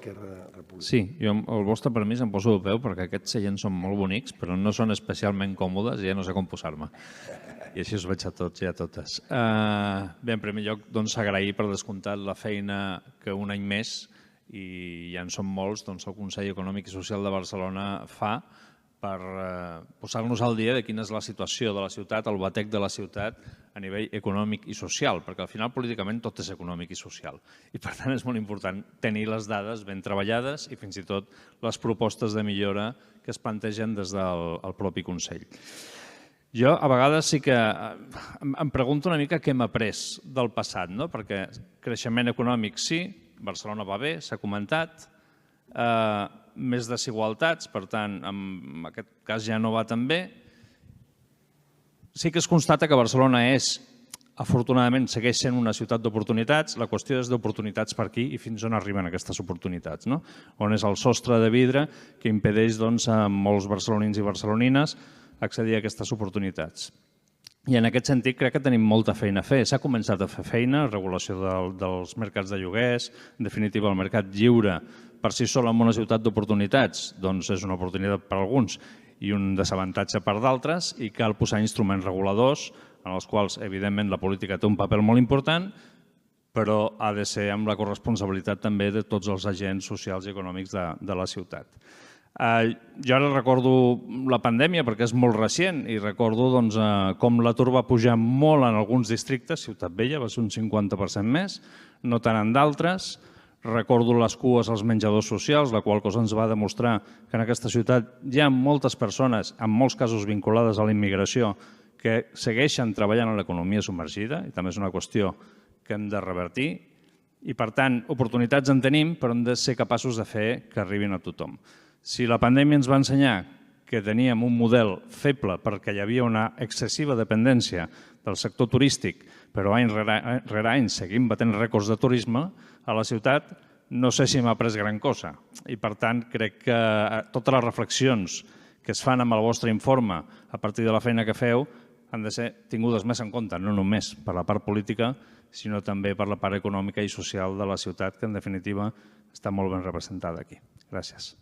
Esquerra Republicana. Sí, jo amb el vostre permís em poso de peu perquè aquests seients són molt bonics, però no són especialment còmodes i ja no sé com posar-me. I així us veig a tots i a totes. Bé, en primer lloc, doncs, agrair per descomptat la feina que un any més, i ja en són molts, doncs, el Consell Econòmic i Social de Barcelona fa per posar-nos al dia de quina és la situació de la ciutat, el batec de la ciutat a nivell econòmic i social, perquè al final políticament tot és econòmic i social. I per tant és molt important tenir les dades ben treballades i fins i tot les propostes de millora que es plantegen des del propi Consell. Jo a vegades sí que em pregunto una mica què hem après del passat, perquè creixement econòmic sí, Barcelona va bé, s'ha comentat, més desigualtats, per tant, en aquest cas ja no va tan bé. Sí que es constata que Barcelona és, afortunadament, segueix sent una ciutat d'oportunitats. La qüestió és d'oportunitats per aquí i fins on arriben aquestes oportunitats. On és el sostre de vidre que impedeix a molts barcelonins i barcelonines accedir a aquestes oportunitats. I en aquest sentit crec que tenim molta feina a fer. S'ha començat a fer feina, regulació dels mercats de lloguers, en definitiva el mercat lliure per si sol en una ciutat d'oportunitats, doncs és una oportunitat per a alguns i un desavantatge per d'altres i cal posar instruments reguladors en els quals evidentment la política té un paper molt important, però ha de ser amb la corresponsabilitat també de tots els agents socials i econòmics de la ciutat. Jo ara recordo la pandèmia perquè és molt recent i recordo com l'atur va pujar molt en alguns districtes, Ciutat Vella va ser un 50% més, no tant en d'altres. Recordo les cues als menjadors socials, la qual cosa ens va demostrar que en aquesta ciutat hi ha moltes persones, en molts casos vinculades a la immigració, que segueixen treballant en l'economia submergida i també és una qüestió que hem de revertir. I per tant, oportunitats en tenim, però hem de ser capaços de fer que arribin a tothom. Si la pandèmia ens va ensenyar que teníem un model feble perquè hi havia una excessiva dependència del sector turístic, però any rere any seguim batent rècords de turisme a la ciutat, no sé si m'ha après gran cosa. I per tant, crec que totes les reflexions que es fan amb el vostre informe a partir de la feina que feu han de ser tingudes més en compte, no només per la part política, sinó també per la part econòmica i social de la ciutat, que en definitiva està molt ben representada aquí. Gràcies.